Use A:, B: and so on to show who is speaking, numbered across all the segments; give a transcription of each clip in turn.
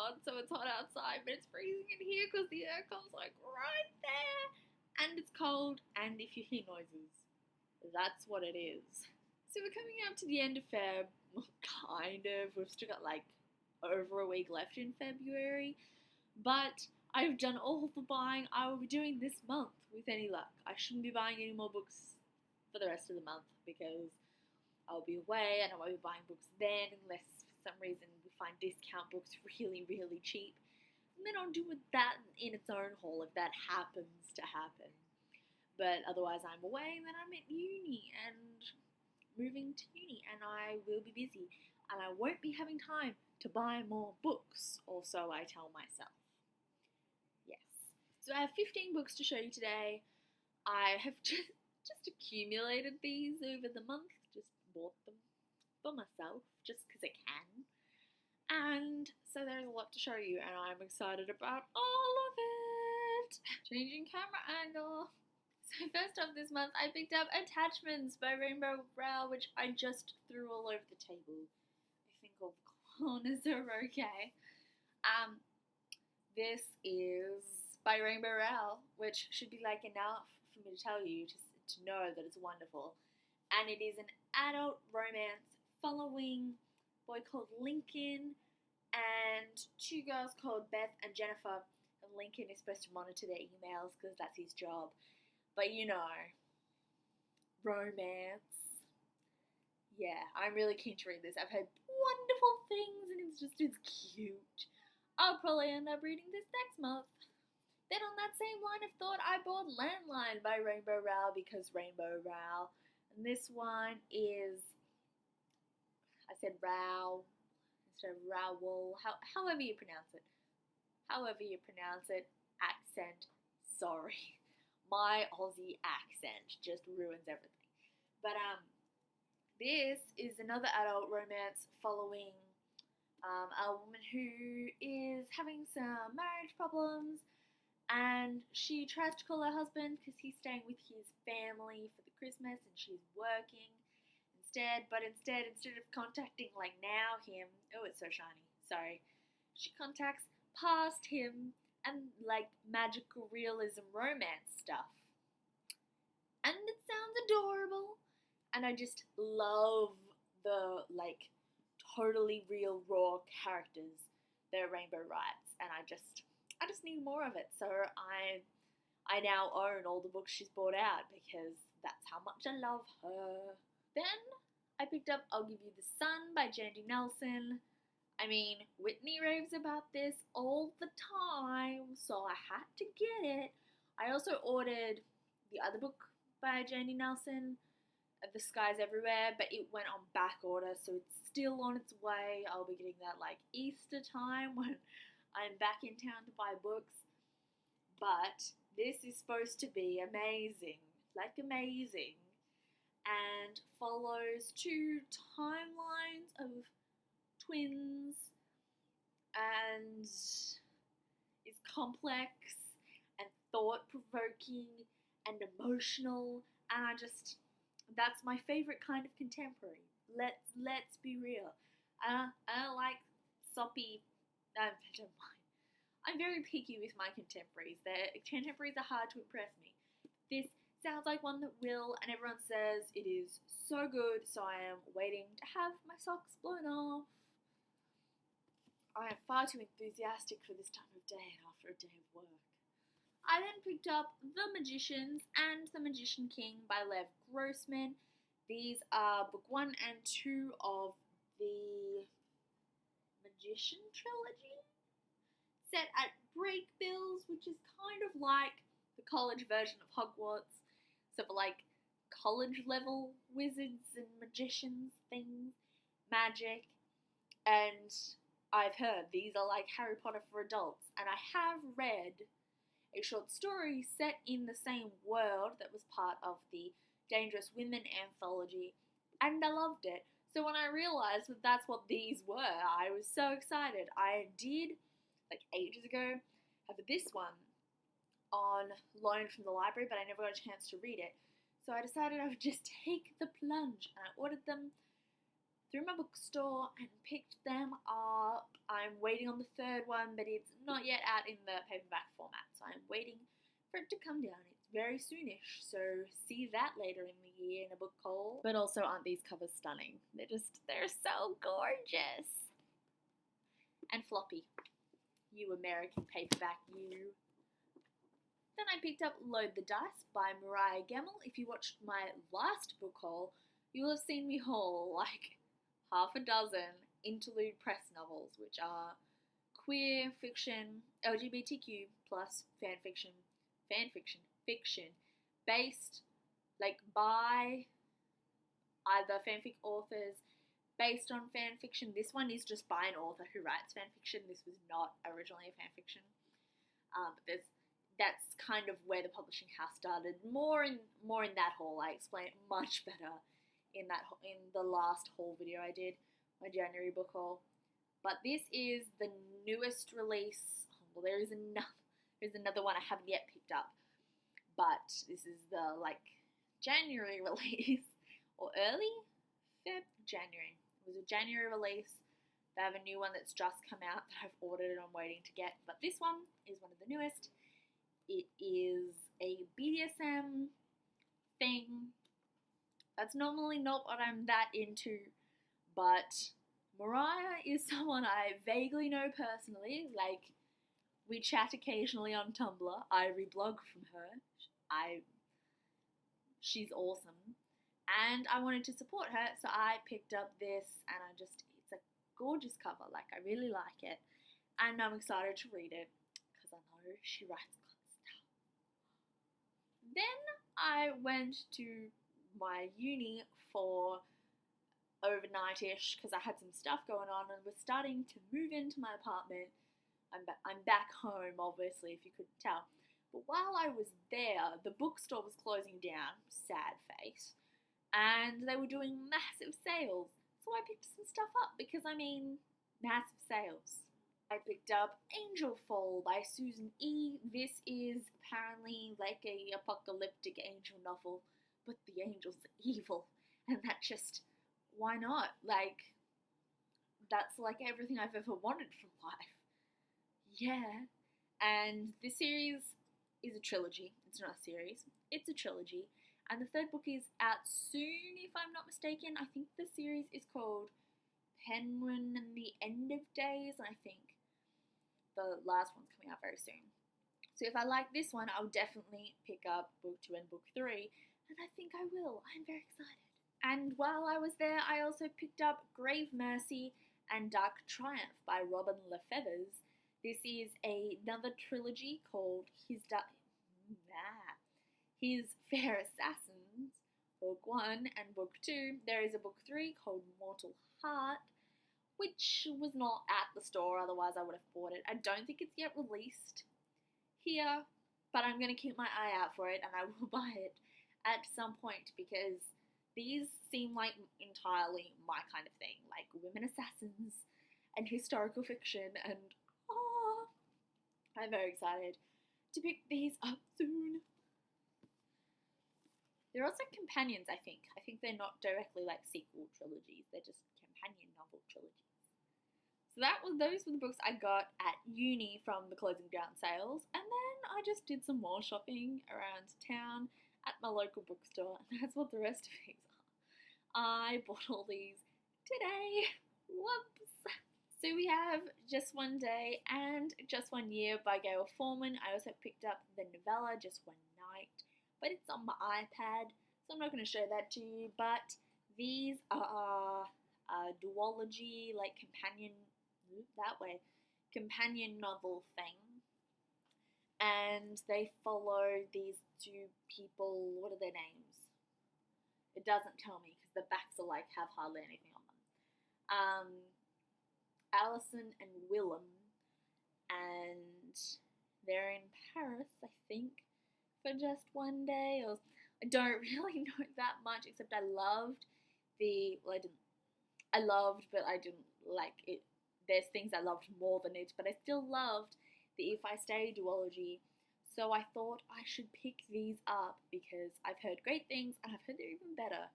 A: on, so it's hot outside, but it's freezing in here because the aircon's like right there, and it's cold. And if you hear noises, that's what it is. So we're coming up to the end of Feb, kind of. We've still got like over a week left in February, but I've done all the buying I will be doing this month with any luck. I shouldn't be buying any more books for the rest of the month because I'll be away and I won't be buying books then unless for some reason we find discount books really, really cheap. And then I'll do with that in its own haul if that happens to happen. But otherwise I'm away and then I'm at uni and moving to uni and I will be busy and I won't be having time to buy more books, or so I tell myself. Yes. So I have 15 books to show you today. I have just accumulated these over the month, just bought them for myself, just because I can. And so there's a lot to show you, and I'm excited about all of it. Changing camera angle. So first off this month, I picked up Attachments by Rainbow Rowell, which I just threw all over the table. I think all the corners are okay. This is by Rainbow Rowell, which should be like enough for me to tell you to know that it's wonderful. And it is an adult romance following a boy called Lincoln and two girls called Beth and Jennifer. And Lincoln is supposed to monitor their emails because that's his job. But you know, romance. Yeah, I'm really keen to read this. I've heard wonderful things and it's cute. I'll probably end up reading this next month. Then on that same line of thought, I bought Landline by Rainbow Rowell because Rainbow Rowell. And this one is, I said Rowell instead of Rowell, however you pronounce it. However you pronounce it, accent, sorry. My Aussie accent just ruins everything. But this is another adult romance following a woman who is having some marriage problems, and she tries to call her husband because he's staying with his family for the Christmas and she's working instead. But instead of contacting like now him, oh it's so shiny, sorry, she contacts past him and like magical realism romance stuff. And it sounds adorable. And I just love the like totally real raw characters that Rainbow writes, and I just need more of it. So I now own all the books she's brought out because that's how much I love her. Then I picked up I'll Give You the Sun by Jandy Nelson. I mean, Whitney raves about this all the time, so I had to get it. I also ordered the other book by Jandy Nelson, The Skies Everywhere, but it went on back order, so it's still on its way. I'll be getting that like Easter time when I'm back in town to buy books. But this is supposed to be amazing, like amazing, and follows two timelines of twins and is complex and thought-provoking and emotional, and that's my favorite kind of contemporary. Let's be real. I don't like soppy. Don't mind. I'm very picky with my contemporaries. Contemporaries are hard to impress me. This sounds like one that will, and everyone says it is so good, so I am waiting to have my socks blown off. I am far too enthusiastic for this time of day after a day of work. I then picked up The Magicians and The Magician King by Lev Grossman. These are book 1 and 2 of the Magician trilogy, set at Brakebills, which is kind of like the college version of Hogwarts. So for like college level wizards and magicians things, magic, and I've heard these are like Harry Potter for adults, and I have read a short story set in the same world that was part of the Dangerous Women anthology, and I loved it. So when I realised that that's what these were, I was so excited. I did, like ages ago, have this one on loan from the library, but I never got a chance to read it. So I decided I would just take the plunge, and I ordered them through my bookstore and picked them up. I'm waiting on the third one, but it's not yet out in the paperback format, so I'm waiting for it to come down. It's very soonish, so see that later in the year in a book haul. But also, aren't these covers stunning? They're so gorgeous. And floppy. You American paperback, you. Then I picked up Load the Dice by Mariah Gemmell. If you watched my last book haul, you'll have seen me haul like half a dozen interlude press novels, which are queer fiction, LGBTQ plus fiction, based like by either fanfic authors, based on fan fiction. This one is just by an author who writes fan fiction. This was not originally a fan fiction. But that's kind of where the publishing house started. More in that haul. I explain it much better in the last haul video I did, my January book haul. But this is the newest release. Well, there's another one I haven't yet picked up, but this is the January release or early January. It was a January release. They have a new one that's just come out that I've ordered and I'm waiting to get. But this one is one of the newest. It is a BDSM thing. That's normally not what I'm that into, but Mariah is someone I vaguely know personally. We chat occasionally on Tumblr. I reblog from her. She's awesome. And I wanted to support her, so I picked up this, and it's a gorgeous cover. I really like it. And I'm excited to read it, because I know she writes good stuff. Then I went to my uni for overnight-ish, because I had some stuff going on, and was starting to move into my apartment. I'm back home, obviously, if you couldn't tell. But while I was there, the bookstore was closing down, sad face, and they were doing massive sales. So I picked some stuff up because, massive sales. I picked up Angel Fall by Susan E. This is apparently a apocalyptic angel novel, but the angels are evil, and why not? That's everything I've ever wanted from life. Yeah. And this series is a trilogy. It's not a series. It's a trilogy. And the third book is out soon, if I'm not mistaken. I think the series is called Penguin and the End of Days, and I think the last one's coming out very soon. So if I like this one, I'll definitely pick up book 2 and book 3, and I think I will. I'm very excited. And while I was there, I also picked up Grave Mercy and Dark Triumph by Robin LaFeathers. This is another trilogy called His Fair Assassins, book 1 and book 2. There is a book 3 called Mortal Heart, which was not at the store, otherwise I would have bought it. I don't think it's yet released here, but I'm going to keep my eye out for it, and I will buy it at some point, because these seem like entirely my kind of thing, like women assassins and historical fiction, and I'm very excited to pick these up soon. They're also companions, I think. I think they're not directly sequel trilogies, they're just companion novel trilogies. So those were the books I got at uni from the closing down sales, and then I just did some more shopping around town at my local bookstore, and that's what the rest of these are. I bought all these today. Whoops! So we have Just One Day and Just One Year by Gail Forman. I also picked up the novella Just One Night, but it's on my iPad, so I'm not going to show that to you. But these are a duology, companion novel thing, and they follow these two people. What are their names? It doesn't tell me, because the backs are have hardly anything on them. Allison and Willem, and they're in Paris, I think, for just one day. I don't really know that much, except I loved but I didn't like it. There's things I loved more than it, but I still loved the If I Stay duology. So I thought I should pick these up because I've heard great things, and I've heard they're even better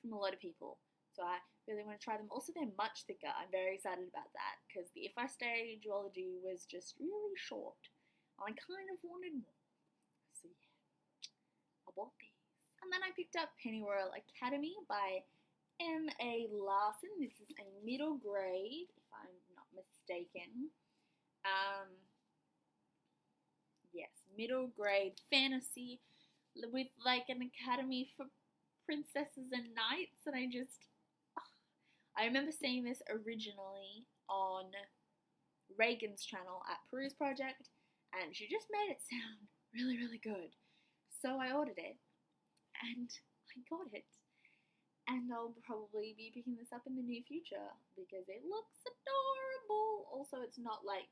A: from a lot of people. So I really want to try them. Also, they're much thicker. I'm very excited about that because the If I Stay duology was just really short. I kind of wanted more. So yeah, I bought these. And then I picked up Pennyroyal Academy by M.A. Larson. This is a middle grade, if I'm not mistaken. Yes, middle grade fantasy with like an academy for princesses and knights, and I remember seeing this originally on Reagan's channel at Peruse Project, and she just made it sound really, really good. So I ordered it, and I got it. And I'll probably be picking this up in the near future because it looks adorable. Also, it's not like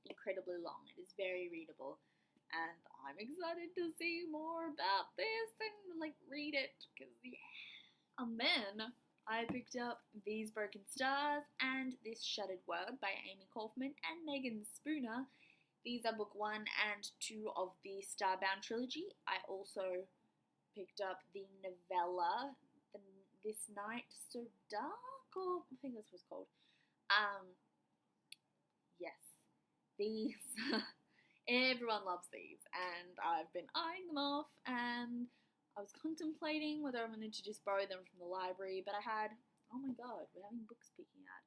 A: incredibly long. It is very readable. And I'm excited to see more about this and like read it because yeah. And then I picked up These Broken Stars and This Shattered World by Amy Kaufman and Megan Spooner. These are book 1 and 2 of the Starbound trilogy. I also picked up the novella, This Night So Dark, or I think that's what it's called. Yes, these, everyone loves these, and I've been eyeing them off, and I was contemplating whether I wanted to just borrow them from the library, but I had, oh my god, we're having books peeking out.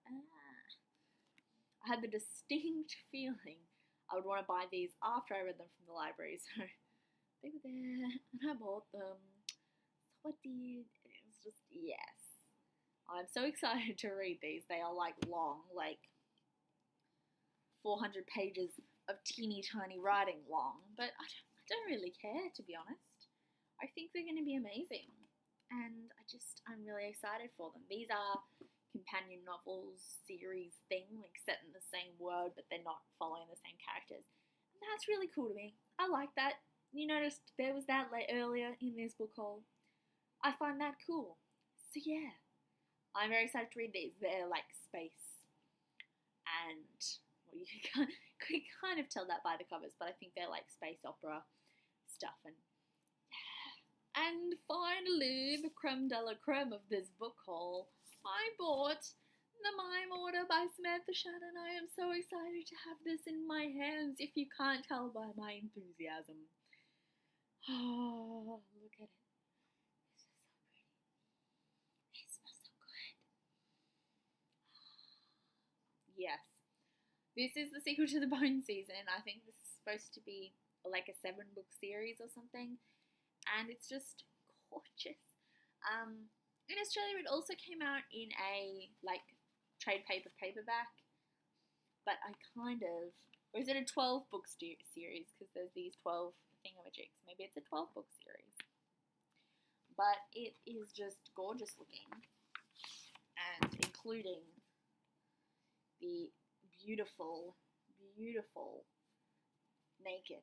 A: I had the distinct feeling I would want to buy these after I read them from the library, so they were there, and I bought them. So I did. It was just, yes. I'm so excited to read these. They are like long, like 400 pages of teeny tiny writing long, but I don't really care, to be honest. I think they're going to be amazing, and I'm really excited for them. These are companion novels series thing, like set in the same world, but they're not following the same characters. And that's really cool to me. I like that. You noticed there was that earlier in this book haul. I find that cool. So yeah, I'm very excited to read these. They're like space, and well, you can kind of tell that by the covers, but I think they're like space opera stuff. And finally, the creme de la creme of this book haul, I bought The Mime Order by Samantha Shannon. I am so excited to have this in my hands, if you can't tell by my enthusiasm. Oh, look at it. This is so pretty. It smells so good. Yes. This is the sequel to The Bone Season. I think this is supposed to be like a 7-book series or something. And it's just gorgeous. In Australia, it also came out in a like trade paperback, but or is it a 12-book series? Because there's these 12 thingamajigs. Maybe it's a 12-book series. But it is just gorgeous looking, and including the beautiful, beautiful nakedness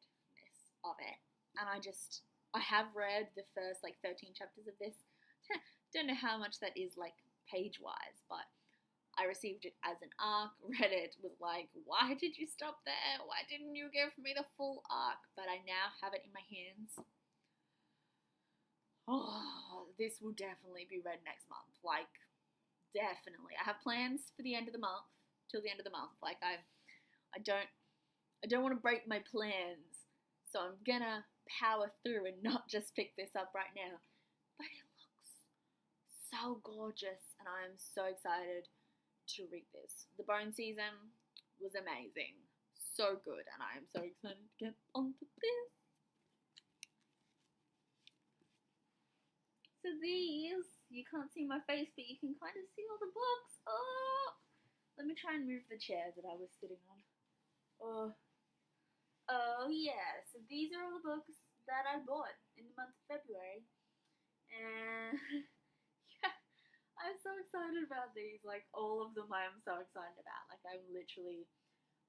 A: of it. And I have read the first like 13 chapters of this. Don't know how much that is like page-wise, but I received it as an arc, read it, was like, why did you stop there? Why didn't you give me the full arc? But I now have it in my hands. Oh, this will definitely be read next month. Like, definitely. I have plans for the end of the month, till the end of the month. Like, I don't want to break my plans, so I'm gonna power through and not just pick this up right now. But it looks so gorgeous, and I am so excited to read this. The Bone Season was amazing. So good, and I am so excited to get onto this. So these, you can't see my face, but you can kind of see all the books. Oh! Let me try and move the chair that I was sitting on. Oh yeah, so these are all the books that I bought in the month of February. And yeah, I'm so excited about these. Like, all of them I am so excited about. Like, I'm literally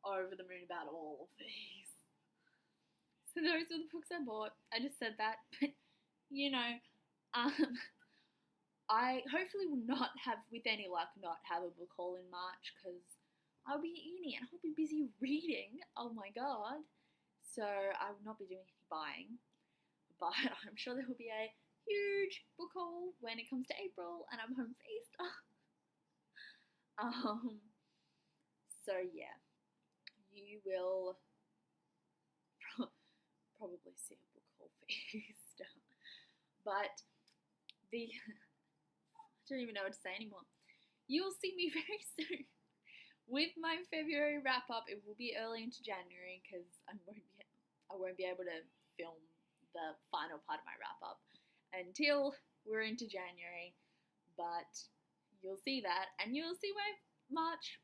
A: over the moon about all of these. So those are the books I bought. I just said that, but you know, I hopefully will not have, with any luck, not have a book haul in March because I'll be at uni and I'll be busy reading. Oh my god. So I will not be doing any buying. But I'm sure there will be a huge book haul when it comes to April and I'm home for Easter. So yeah, you will probably see a book haul for Easter. But the I don't even know what to say anymore. You'll see me very soon with my February wrap up. It will be early into January because I won't be able to film the final part of my wrap up until we're into January. But you'll see that, and you'll see my March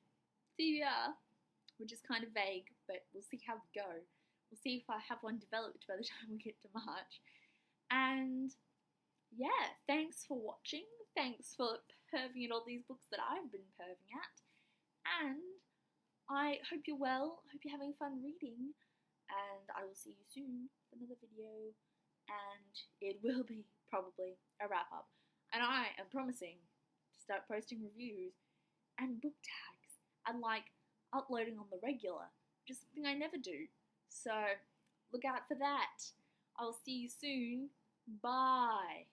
A: TBR, which is kind of vague, but we'll see how we go. We'll see if I have one developed by the time we get to March. And yeah, thanks for watching. Thanks for perving at all these books that I've been perving at. And I hope you're well. I hope you're having fun reading. And I will see you soon with another video. And it will be probably a wrap up. And I am promising to start posting reviews and book tags and like uploading on the regular, which is something I never do. So look out for that. I'll see you soon. Bye.